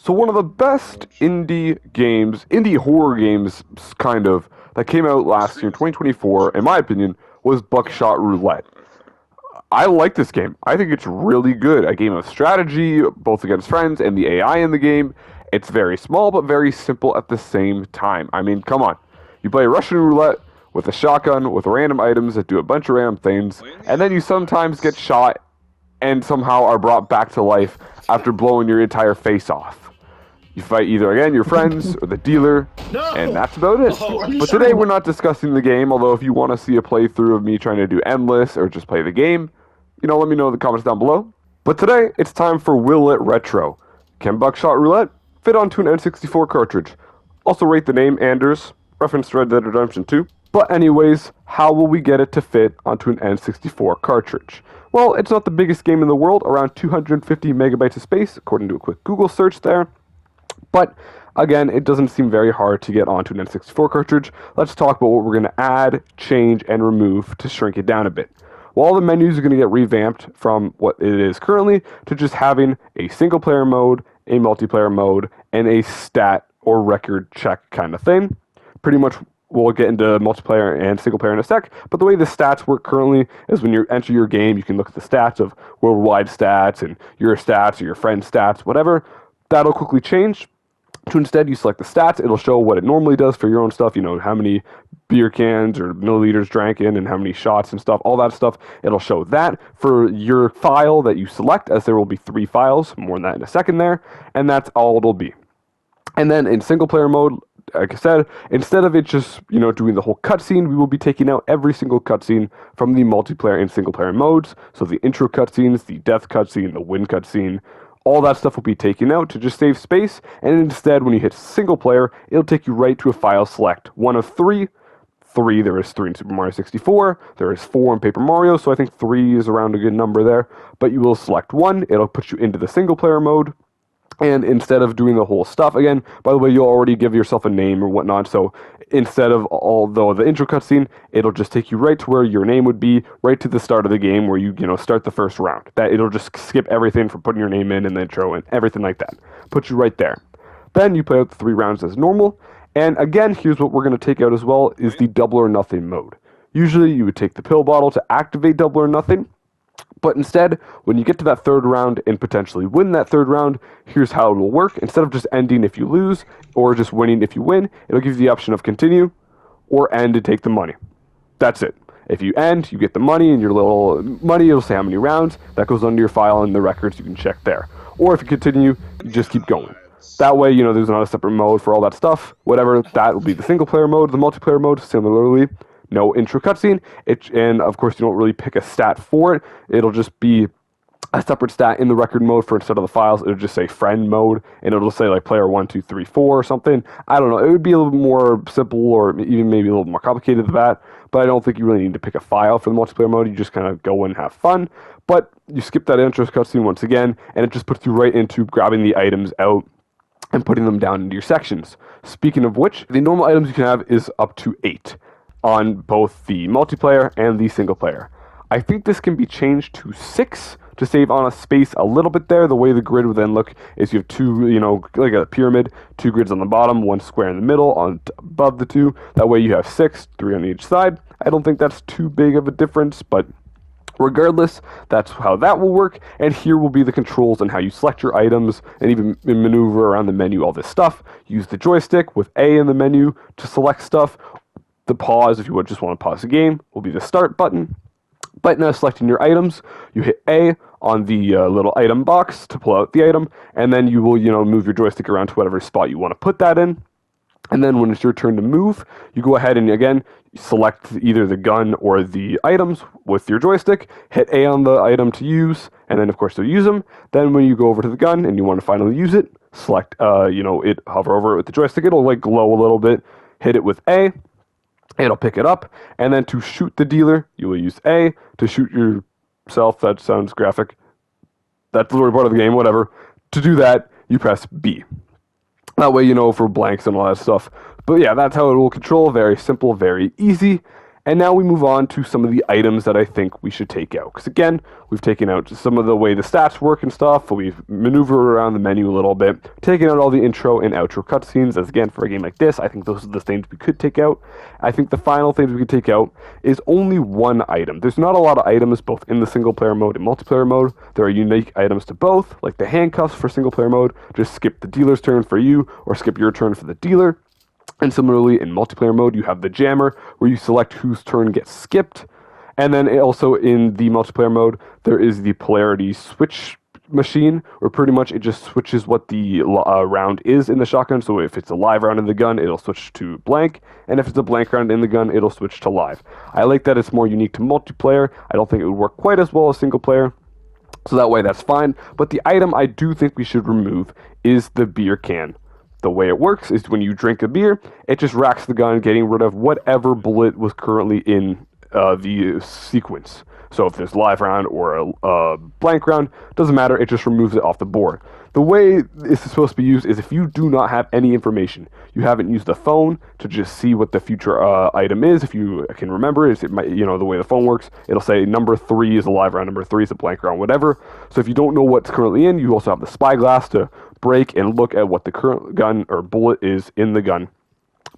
So one of the best indie horror games, kind of, that came out last year, 2024, in my opinion, was Buckshot Roulette. I like this game. I think it's really good. A game of strategy, both against friends, and the AI in the game. It's very small, but very simple at the same time. I mean, come on. You play Russian roulette with a shotgun, with random items that do a bunch of random things, and then you sometimes get shot and somehow are brought back to life after blowing your entire face off. You fight either, again, your friends or the dealer, and that's about it. But today we're not discussing the game, although if you want to see a playthrough of me trying to do endless or just play the game, let me know in the comments down below. But today, it's time for Will It Retro. Can Buckshot Roulette fit onto an N64 cartridge? Also rate the name Anders, reference to Red Dead Redemption 2. But anyways, how will we get it to fit onto an N64 cartridge? Well, it's not the biggest game in the world, around 250 megabytes of space, according to a quick Google search there. But again, it doesn't seem very hard to get onto an N64 cartridge. Let's talk about what we're going to add, change, and remove to shrink it down a bit. Well, all the menus are going to get revamped from what it is currently to just having a single-player mode, a multiplayer mode, and a stat or record check kind of thing. Pretty much we'll get into multiplayer and single-player in a sec, but the way the stats work currently is when you enter your game, you can look at the stats of worldwide stats and your stats or your friend's stats, whatever. That'll quickly change. To instead, you select the stats. It'll show what it normally does for your own stuff, how many beer cans or milliliters drank in and how many shots and stuff, all that stuff. It'll show that for your file that you select, as there will be 3 files, more on that in a second there, and that's all it'll be. And then in single-player mode, like I said, instead of it just, doing the whole cutscene, we will be taking out every single cutscene from the multiplayer and single-player modes. So the intro cutscenes, the death cutscene, the win cutscene, all that stuff will be taken out to just save space, and instead, when you hit single player, it'll take you right to a file select. One of 3. There is 3 in Super Mario 64, there is 4 in Paper Mario, so I think 3 is around a good number there. But you will select 1, it'll put you into the single player mode, and instead of doing the whole stuff, again, by the way, you'll already give yourself a name or whatnot, so instead of the intro cutscene, it'll just take you right to where your name would be, right to the start of the game where you start the first round. That it'll just skip everything from putting your name in and the intro and everything like that. Put you right there. Then you play out the 3 rounds as normal, and again, here's what we're going to take out as well, is the double or nothing mode. Usually you would take the pill bottle to activate double or nothing, but instead, when you get to that 3rd round and potentially win that 3rd round, here's how it will work. Instead of just ending if you lose, or just winning if you win, it'll give you the option of continue, or end and take the money. That's it. If you end, you get the money, and your little money, it'll say how many rounds. That goes under your file in the records, you can check there. Or if you continue, you just keep going. That way, there's not a separate mode for all that stuff. Whatever, that will be the single-player mode. The multiplayer mode, similarly, no intro cutscene, and of course you don't really pick a stat for it. It'll just be a separate stat in the record mode for instead of the files. It'll just say friend mode, and it'll say like player 1, 2, 3, 4 or something. I don't know. It would be a little more simple, or even maybe a little more complicated than that. But I don't think you really need to pick a file for the multiplayer mode. You just kind of go and have fun. But you skip that intro cutscene once again, and it just puts you right into grabbing the items out and putting them down into your sections. Speaking of which, the normal items you can have is up to 8. On both the multiplayer and the single player. I think this can be changed to 6 to save on a space a little bit there. The way the grid would then look is you have 2, like a pyramid, 2 grids on the bottom, 1 square in the middle, above the 2. That way you have 6, 3 on each side. I don't think that's too big of a difference, but regardless, that's how that will work, and here will be the controls and how you select your items and even maneuver around the menu, all this stuff. Use the joystick with A in the menu to select stuff. The pause, if you would just want to pause the game, will be the start button. But now selecting your items, you hit A on the little item box to pull out the item, and then you will, move your joystick around to whatever spot you want to put that in. And then when it's your turn to move, you go ahead and again, select either the gun or the items with your joystick, hit A on the item to use, and then of course to use them. Then when you go over to the gun and you want to finally use it, select, it, hover over it with the joystick, it'll like glow a little bit, hit it with A, it'll pick it up, and then to shoot the dealer, you will use A. To shoot yourself, that sounds graphic. That's literally part of the game, whatever. To do that, you press B. That way for blanks and all that stuff. But yeah, that's how it will control. Very simple, very easy. And now we move on to some of the items that I think we should take out. Because again, we've taken out some of the way the stats work and stuff. We've maneuvered around the menu a little bit, taken out all the intro and outro cutscenes. As again, for a game like this, I think those are the things we could take out. I think the final things we could take out is only one item. There's not a lot of items both in the single player mode and multiplayer mode. There are unique items to both, like the handcuffs for single player mode. Just skip the dealer's turn for you, or skip your turn for the dealer. And similarly, in multiplayer mode, you have the jammer, where you select whose turn gets skipped. And then also in the multiplayer mode, there is the polarity switch machine, where pretty much it just switches what the round is in the shotgun. So if it's a live round in the gun, it'll switch to blank. And if it's a blank round in the gun, it'll switch to live. I like that it's more unique to multiplayer. I don't think it would work quite as well as single player. So that way, that's fine. But the item I do think we should remove is the beer can. The way it works is when you drink a beer, it just racks the gun, getting rid of whatever bullet was currently in the sequence. So if there's live round or a blank round, doesn't matter, it just removes it off the board. The way this is supposed to be used is if you do not have any information, you haven't used the phone to just see what the future item is. If you can remember it might, the way the phone works, it'll say number 3 is a live round, number 3 is a blank round, whatever. So if you don't know what's currently in, you also have the spyglass to break and look at what the current gun or bullet is in the gun.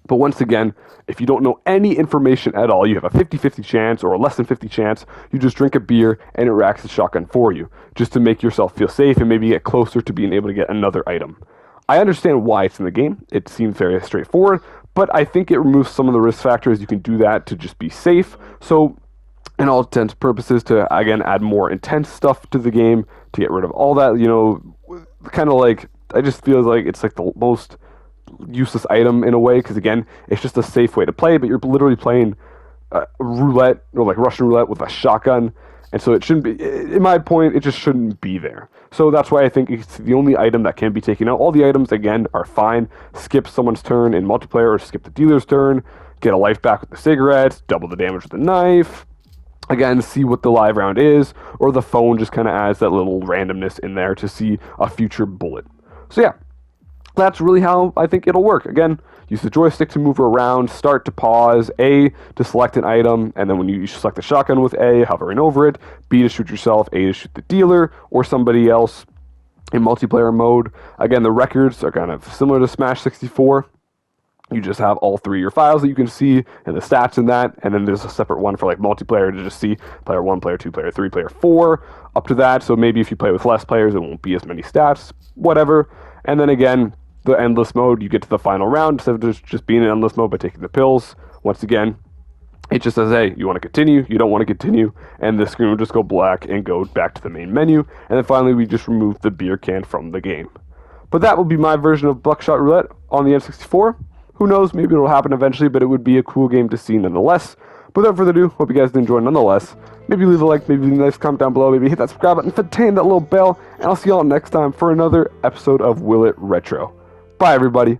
But once again, if you don't know any information at all, you have a 50-50 chance or a less than 50 chance, you just drink a beer and it racks the shotgun for you, just to make yourself feel safe and maybe get closer to being able to get another item. I understand why it's in the game. It seems very straightforward, but I think it removes some of the risk factors. You can do that to just be safe. So in all intents and purposes, to again add more intense stuff to the game, to get rid of all that, kind of like, I just feel like it's like the most useless item in a way, because again, it's just a safe way to play, but you're literally playing roulette, or like Russian roulette with a shotgun, and so it shouldn't be, in my point, it just shouldn't be there. So that's why I think it's the only item that can be taken out. All the items, again, are fine. Skip someone's turn in multiplayer, or skip the dealer's turn, get a life back with the cigarettes, double the damage with the knife, again, see what the live round is, or the phone just kind of adds that little randomness in there to see a future bullet. So yeah, that's really how I think it'll work. Again, use the joystick to move around, start to pause, A to select an item, and then when you select the shotgun with A, hovering over it, B to shoot yourself, A to shoot the dealer or somebody else in multiplayer mode. Again, the records are kind of similar to Smash 64. You just have all 3 of your files that you can see and the stats in that, and then there's a separate one for like multiplayer to just see player 1, player 2, player 3, player 4, up to that. So maybe if you play with less players, it won't be as many stats, whatever. And then again, the endless mode, you get to the final round instead of just being in endless mode by taking the pills. Once again, it just says, hey, you want to continue, you don't want to continue, and the screen will just go black and go back to the main menu. And then finally, we just remove the beer can from the game. But that will be my version of Buckshot Roulette on the N64. Who knows, maybe it'll happen eventually, but it would be a cool game to see nonetheless. But without further ado, hope you guys did enjoy nonetheless. Maybe leave a like, maybe leave a nice comment down below, maybe hit that subscribe button, dang that little bell, and I'll see y'all next time for another episode of Will It Retro. Bye, everybody.